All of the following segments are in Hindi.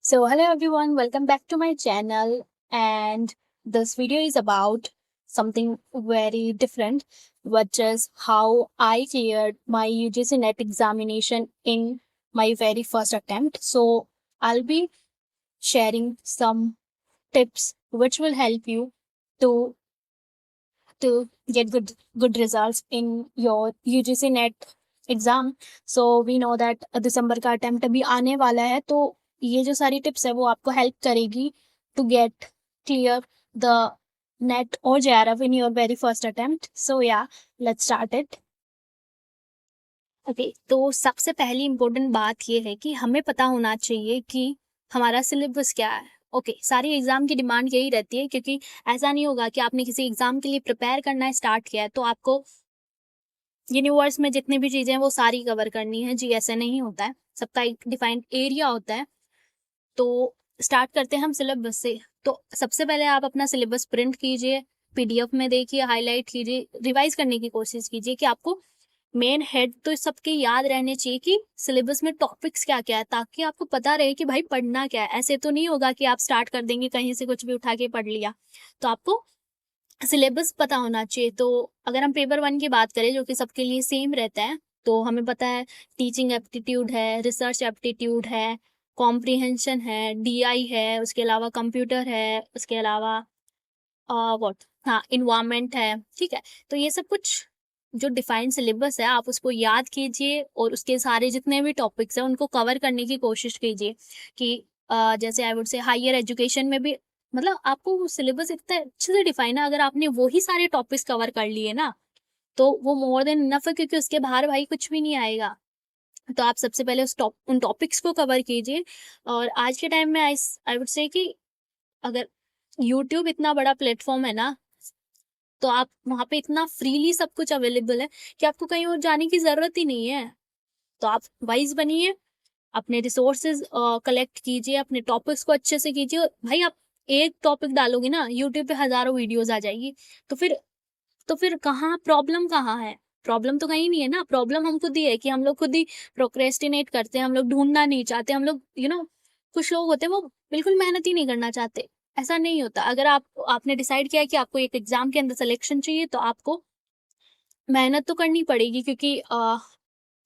So, hello everyone, welcome back to my channel. And this video is about something very different, which is how I cleared my UGC NET examination in my very first attempt. So, I'll be sharing some tips which will help you to get good results in your UGC NET exam. So we know that दिसंबर का अटेम्प्ट अभी आने वाला है, तो ये जो सारी टिप्स है वो आपको हेल्प करेगी to get clear the NET और JRF in your very first attempt. So yeah, let's start it. Okay, तो सबसे पहली इम्पोर्टेंट बात ये है कि हमें पता होना चाहिए कि हमारा सिलेबस क्या है. ओके, सारी एग्जाम की डिमांड यही रहती है, क्योंकि ऐसा नहीं होगा कि आपने किसी एग्जाम के लिए प्रिपेयर करना स्टार्ट किया है तो आपको यूनिवर्स में जितनी भी चीजें हैं वो सारी कवर करनी है. जी, ऐसे नहीं होता है, सबका एक डिफाइंड एरिया होता है. तो स्टार्ट करते हैं हम सिलेबस से. तो सबसे पहले आप अपना सिलेबस प्रिंट कीजिए, PDF में देखिए, हाईलाइट कीजिए, रिवाइज करने की कोशिश कीजिए कि आपको मेन हेड तो सबके याद रहने चाहिए कि सिलेबस में टॉपिक्स क्या क्या है, ताकि आपको पता रहे कि भाई पढ़ना क्या है. ऐसे तो नहीं होगा कि आप स्टार्ट कर देंगे कहीं से कुछ भी उठा के पढ़ लिया. तो आपको सिलेबस पता होना चाहिए. तो अगर हम पेपर 1 की बात करें, जो कि सबके लिए सेम रहता है, तो हमें पता है टीचिंग एप्टीट्यूड है, रिसर्च एप्टीट्यूड है, कॉम्प्रिहेंशन है, DI है, उसके अलावा कंप्यूटर है, उसके अलावा व्हाट हाँ इन्वायरमेंट है. ठीक है, तो ये सब कुछ जो डिफाइंड सिलेबस है आप उसको याद कीजिए और उसके सारे जितने भी टॉपिक्स हैं उनको कवर करने की कोशिश कीजिए. कि जैसे I would say higher education में भी, मतलब आपको सिलेबस इतना अच्छे से डिफाइन है. अगर आपने वही सारे टॉपिक्स कवर कर लिए ना, तो वो मोर देन इनफ है, क्योंकि उसके बाहर भाई कुछ भी नहीं आएगा. तो आप सबसे पहले उन टॉपिक्स को कवर कीजिए. और आज के टाइम में आई वुड से कि अगर यूट्यूब इतना बड़ा प्लेटफॉर्म है ना, तो आप वहाँ पे इतना फ्रीली सब कुछ अवेलेबल है कि आपको कहीं और जाने की जरूरत ही नहीं है. तो आप वाइज बनिए, अपने रिसोर्सेज कलेक्ट कीजिए, अपने टॉपिक्स को अच्छे से कीजिए. भाई आप एक टॉपिक डालोगे ना, यूट्यूब पे हजारों वीडियोस आ जाएगी. तो फिर कहाँ प्रॉब्लम, कहाँ है? प्रॉब्लम तो कहीं नहीं है ना. प्रॉब्लम हम खुद ही है कि हम लोग खुद ही प्रोक्रेस्टिनेट करते हैं, हम लोग ढूंढना नहीं चाहते, हम लोग कुछ लोग होते हैं वो बिल्कुल मेहनत ही नहीं करना चाहते. ऐसा नहीं होता. अगर आपने डिसाइड किया है कि आपको एक एग्जाम के अंदर सिलेक्शन चाहिए, तो आपको मेहनत तो करनी पड़ेगी, क्योंकि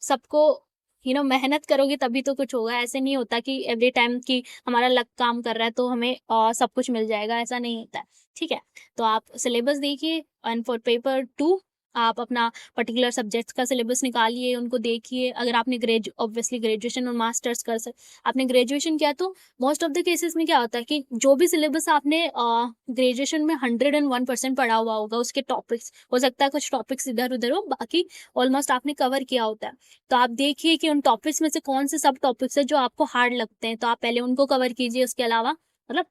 सबको मेहनत करोगे तभी तो कुछ होगा. ऐसे नहीं होता कि एवरी टाइम कि हमारा लक काम कर रहा है तो हमें सब कुछ मिल जाएगा. ऐसा नहीं होता है. ठीक है, तो आप सिलेबस देखिए, एंड फॉर पेपर 2 आप अपना पर्टिकुलर सब्जेक्ट्स का सिलेबस निकालिए, उनको देखिए. अगर आपने ऑब्वियसली ग्रेजुएशन और मास्टर्स आपने ग्रेजुएशन किया, तो मोस्ट ऑफ द केसेस में क्या होता है कि जो भी सिलेबस आपने ग्रेजुएशन में 101% पढ़ा हुआ होगा, उसके टॉपिक्स हो सकता है कुछ टॉपिक्स इधर उधर हो, बाकी ऑलमोस्ट आपने कवर किया होता है. तो आप देखिए कि उन टॉपिक्स में से कौन से सब टॉपिक्स है जो आपको हार्ड लगते हैं, तो आप पहले उनको कवर कीजिए. उसके अलावा मतलब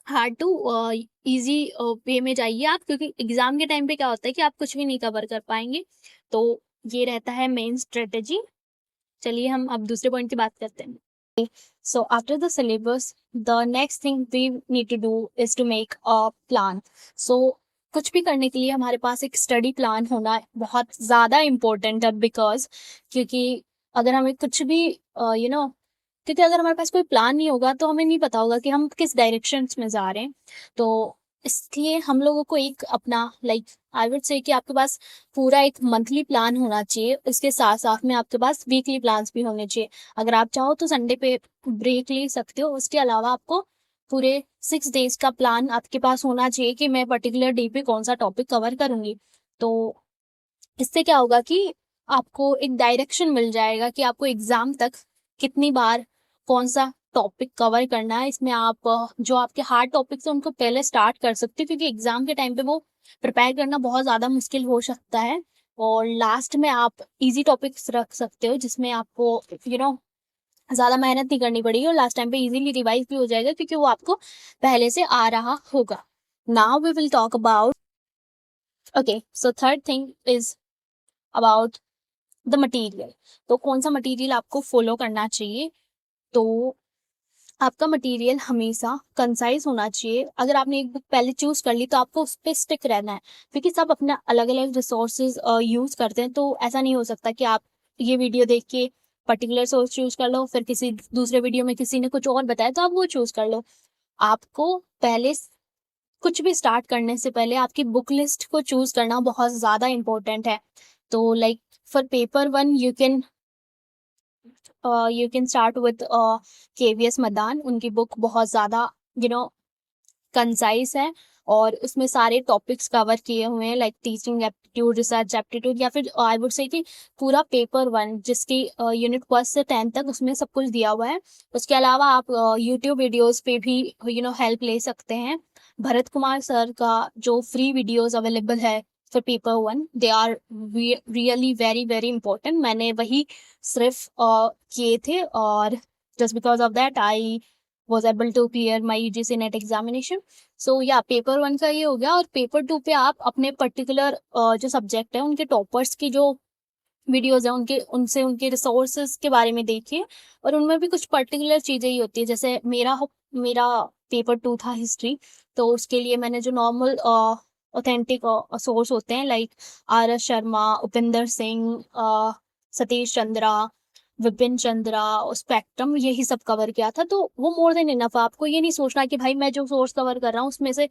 हार्ड टू इजी वे में जाइए आप, क्योंकि एग्जाम के टाइम पे क्या होता है कि आप कुछ भी नहीं कवर कर पाएंगे. तो ये रहता है मेन स्ट्रेटेजी. चलिए हम अब दूसरे पॉइंट की बात करते हैं. So after the syllabus, the next thing we need to do is to make a plan. So कुछ भी करने के लिए हमारे पास एक स्टडी प्लान होना बहुत ज़्यादा इम्पोर्टेंट है. बिकॉज क्योंकि अगर हमें कुछ भी क्योंकि अगर हमारे पास कोई प्लान नहीं होगा तो हमें नहीं पता होगा कि हम किस डायरेक्शन में जा रहे हैं. तो इसलिए हम लोगों को एक अपना आई वुड से कि आपके पास पूरा एक मंथली प्लान होना चाहिए. इसके साथ साथ में आपके पास वीकली प्लान्स भी होने चाहिए. अगर आप चाहो तो संडे पे ब्रेक ले सकते हो. उसके अलावा आपको पूरे 6 डेज का प्लान आपके पास होना चाहिए कि मैं पर्टिकुलर डे पे कौन सा टॉपिक कवर करूंगी. तो इससे क्या होगा कि आपको एक डायरेक्शन मिल जाएगा कि आपको एग्जाम तक कितनी बार कौन सा टॉपिक कवर करना है. इसमें आप जो आपके हार्ड टॉपिक्स हैं उनको पहले स्टार्ट कर सकते हो, क्योंकि एग्जाम के टाइम पे वो प्रिपेयर करना बहुत ज़्यादा मुश्किल हो सकता है. और लास्ट में आप इजी टॉपिक्स रख सकते हो जिसमें आपको ज़्यादा मेहनत नहीं करनी पड़ेगी और लास्ट टाइम पे इजीली रिवाइज भी हो जाएगा, क्योंकि वो आपको पहले से आ रहा होगा. Now we will talk about okay, so third thing is about the material. तो कौन सा मटीरियल आपको फॉलो करना चाहिए? तो आपका मटेरियल हमेशा कंसाइज होना चाहिए. अगर आपने एक बुक पहले चूज कर ली तो आपको उस पर स्टिक रहना है, क्योंकि सब अपना अलग अलग रिसोर्सेज यूज करते हैं. तो ऐसा नहीं हो सकता कि आप ये वीडियो देख के पर्टिकुलर सोर्स चूज कर लो, फिर किसी दूसरे वीडियो में किसी ने कुछ और बताया तो आप वो चूज कर लो। आपको पहले कुछ भी स्टार्ट करने से पहले आपकी बुक लिस्ट को चूज करना बहुत ज़्यादा इम्पोर्टेंट है। तो like for paper 1 you can start with KVS Madan. उनकी बुक बहुत ज़्यादा कंसाइज है और उसमें सारे टॉपिक्स कवर किए हुए हैं, like teaching aptitude, research aptitude, या फिर आई वुड से कि पूरा पेपर 1 जिसकी यूनिट 1 से 10 तक उसमें सब कुछ दिया हुआ है। उसके अलावा आप यूट्यूब वीडियोस पे भी हेल्प ले सकते हैं। भरत कुमार सर का जो फ्री वीडियोस अवेलेबल है for paper 1, they are really very very important. मैंने वही सिर्फ किए थे और just because of that I was able to clear my UGC NET examination. So yeah paper 1 का ये हो गया। और पेपर 2 पे आप अपने पर्टिकुलर जो सब्जेक्ट है उनके टॉपर्स की जो वीडियोज है उनके रिसोर्सेज के बारे में देखिए। और उनमें भी कुछ पर्टिकुलर चीज़ें ही होती है, जैसे मेरा पेपर 2 था हिस्ट्री, तो उसके लिए मैंने जो नॉर्मल ऑथेंटिक सोर्स होते हैं like RS Sharma, Upinder Singh, Satish Chandra, Vipin Chandra, spectrum, यही सब कवर किया था। तो वो मोर देन इनफ। आपको ये नहीं सोचना कि भाई मैं जो सोर्स कवर कर रहा हूँ उसमें से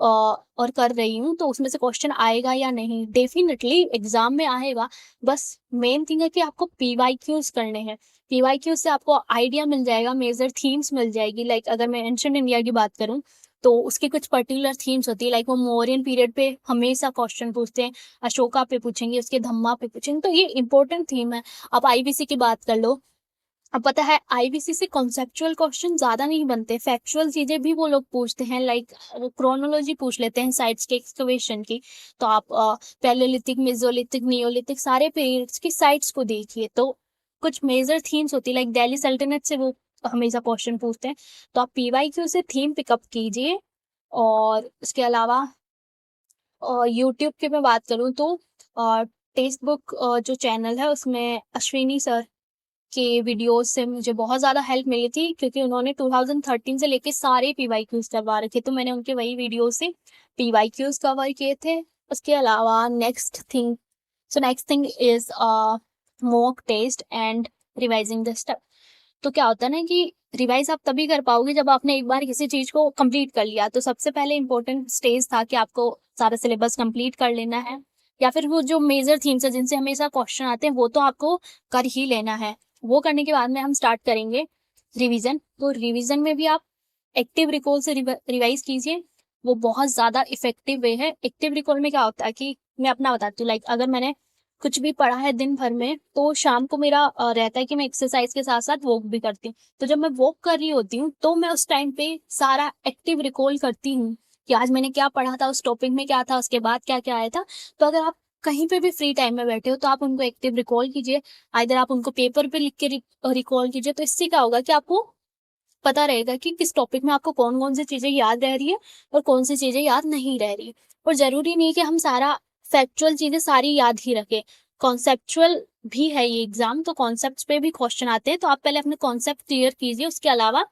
और कर रही हूँ तो उसमें से क्वेश्चन आएगा या नहीं। डेफिनेटली एग्जाम में आएगा, बस मेन थिंग है कि आपको PYQs करने हैं। PYQs से आपको आइडिया मिल जाएगा, मेजर थीम्स मिल जाएगी। लाइक अगर मैं एंशिएंट इंडिया की बात करूँ तो उसकी कुछ पर्टिकुलर थीम्स होती है, लाइक वो मौर्यन पीरियड पे हमेशा क्वेश्चन पूछते हैं, अशोका पे पूछेंगे, उसके धम्मा पे पूछेंगे, तो ये इंपॉर्टेंट थीम है। आप IBC की बात कर लो, अब पता है IBC से कॉन्सेप्चुअल क्वेश्चन ज्यादा नहीं बनते, फैक्चुअल चीजें भी वो लोग पूछते हैं, लाइक क्रोनोलॉजी पूछ लेते हैं साइट्स के एक्सकवेशन की। तो आप पैलेलिथिक, मेसोलिथिक, नियोलिथिक सारे पीरियड्स की साइट्स को देखिए। तो कुछ मेजर थीम्स होती है, लाइक दिल्ली सल्तनत से वो हमेशा क्वेश्चन पूछते हैं। तो आप PYQ से थीम पिकअप कीजिए। और उसके अलावा यूट्यूब की मैं बात करूँ तो टेक्स्ट बुक जो चैनल है उसमें अश्विनी सर के वीडियोस से मुझे बहुत ज़्यादा हेल्प मिली थी, क्योंकि उन्होंने 2013 से लेके सारे PYQs करवा रखे, तो मैंने उनके वही वीडियो से PYQs कवर किए थे। उसके अलावा next thing is mock test and revising the step. तो क्या होता है ना कि रिवाइज आप तभी कर पाओगे जब आपने एक बार किसी चीज को कंप्लीट कर लिया। तो सबसे पहले इंपॉर्टेंट स्टेज था कि आपको सारा सिलेबस कंप्लीट कर लेना है, या फिर वो जो मेजर थीम्स है जिनसे हमेशा क्वेश्चन आते हैं वो तो आपको कर ही लेना है। वो करने के बाद में हम स्टार्ट करेंगे रिवीजन। तो रिवीजन में भी आप एक्टिव रिकॉल से रिवाइज कीजिए, वो बहुत ज़्यादा इफेक्टिव वे है। एक्टिव रिकॉल में क्या होता है कि मैं अपना बताती हूँ, लाइक अगर मैंने कुछ भी पढ़ा है दिन भर में तो शाम को मेरा रहता है कि मैं एक्सरसाइज के साथ साथ वॉक भी करती हूँ। तो जब मैं वॉक कर रही होती हूँ तो मैं उस टाइम पे सारा एक्टिव रिकॉल करती हूँ कि आज मैंने क्या पढ़ा था, उस टॉपिक में क्या था, उसके बाद क्या क्या आया था। तो अगर आप कहीं पे भी फ्री टाइम में बैठे हो तो आप उनको एक्टिव रिकॉल कीजिए, आइदर आप उनको पेपर पे लिख के रिकॉल कीजिए। तो इससे क्या होगा कि आपको पता रहेगा कि किस टॉपिक में आपको कौन कौन सी चीजें याद रह रही है और कौन सी चीजें याद नहीं रह रही। और जरूरी नहीं कि हम सारा फैक्चुअल चीजें सारी याद ही रखें, कॉन्सेप्चुअल भी है ये एग्जाम, तो कॉन्सेप्ट्स पे भी क्वेश्चन आते हैं। तो आप पहले अपने कॉन्सेप्ट क्लियर कीजिए, उसके अलावा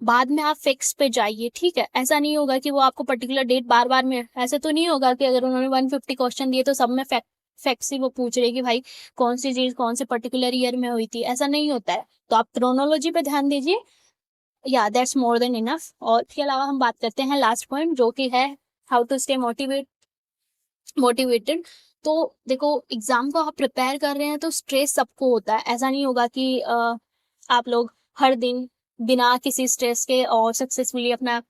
बाद में आप फिक्स पे जाइए, ठीक है। ऐसा नहीं होगा कि वो आपको पर्टिकुलर डेट बार बार में, ऐसे तो नहीं होगा कि अगर उन्होंने 150 क्वेश्चन दिए तो सब में फैक्ट्स ही वो पूछ रहे कि भाई कौन सी चीज कौन से पर्टिकुलर ईयर में हुई थी, ऐसा नहीं होता है। तो आप क्रोनोलॉजी पे ध्यान दीजिए, या दैट्स मोर देन इनफ। और इसके अलावा हम बात करते हैं लास्ट पॉइंट, जो कि है हाउ टू स्टे मोटिवेटेड। तो देखो, एग्जाम को आप प्रिपेयर कर रहे हैं तो स्ट्रेस सबको होता है। ऐसा नहीं होगा कि आप लोग हर दिन बिना किसी स्ट्रेस के और सक्सेसफुली अपना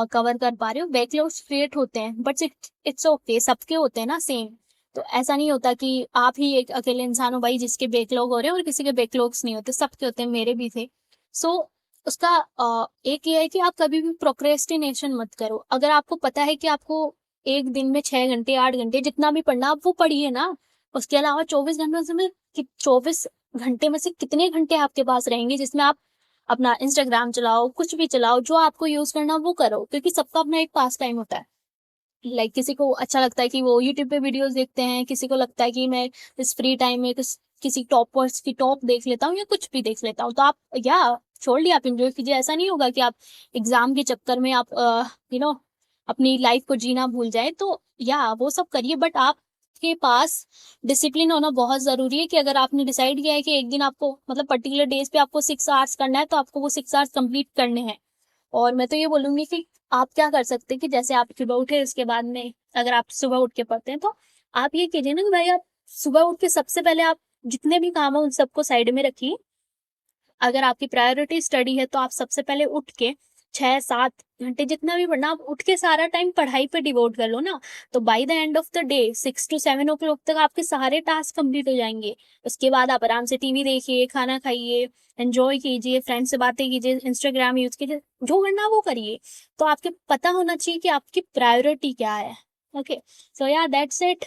कवर कर पा रहे हो। बैकलॉग्स क्रिएट होते हैं बट इट्स ओके, सबके होते हैं ना सेम। तो ऐसा नहीं होता कि आप ही एक अकेले इंसान हो भाई जिसके बैकलॉग हो रहे हैं और किसी के बैकलॉग्स नहीं होते, सबके होते हैं, मेरे भी थे। सो उसका एक ये है कि आप कभी भी प्रोक्रेस्टिनेशन मत करो। अगर आपको पता है कि आपको एक दिन में 6 घंटे 8 घंटे जितना भी पढ़ना, आप वो पढ़िए ना। उसके अलावा 24 घंटे में से कितने घंटे आपके पास रहेंगे जिसमें आप अपना इंस्टाग्राम चलाओ, कुछ भी चलाओ, जो आपको यूज करना वो करो, क्योंकि सबका अपना एक पास टाइम होता है। लाइक किसी को अच्छा लगता है कि वो यूट्यूब पे वीडियोस देखते हैं, किसी को लगता है कि मैं इस फ्री टाइम में किसी टॉपर्स की टॉप देख लेता हूँ या कुछ भी देख लेता हूँ। तो आप या छोड़ आप इंजॉय कीजिए। ऐसा नहीं होगा कि आप एग्जाम के चक्कर में आप अपनी लाइफ को जीना भूल जाए। तो या वो सब करिए, बट आप आपके पास डिसिप्लिन होना बहुत ज़रूरी है कि अगर आपने डिसाइड किया है कि एक दिन आपको मतलब पर्टिकुलर डेज पे आपको 6 आवर्स करना है, तो आपको वो 6 आवर्स कंप्लीट करने हैं। और मैं तो ये बोलूँगी कि आप क्या कर सकते हैं कि जैसे आप सुबह उठे, उसके बाद में अगर आप सुबह उठ के पढ़ते हैं, तो आप ये कीजिए ना कि भाई आप सुबह उठ के सबसे पहले आप जितने भी काम हैं उन सबको साइड में रखिए। अगर आपकी प्रायोरिटी स्टडी है, तो आप सबसे पहले उठ के 6-7 घंटे जितना भी पढ़ना, आप उठ के सारा टाइम पढ़ाई पे डिवोट कर लो ना, तो by the end of the day 6 to 7 o'clock तक आपके सारे टास्क कंप्लीट हो जाएँगे। उसके बाद आप आराम से टीवी देखिए, खाना खाइए, एन्जॉय कीजिए, फ्रेंड्स से बातें कीजिए, इंस्टाग्राम यूज़ कीजिए, जो करना है वो करिए। तो आपको पता होना चाहिए कि आपकी प्रायोरिटी क्या है। Okay, so yeah that's it.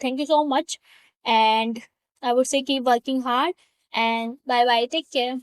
Thank you so much and I would say keep working hard and bye bye, take care.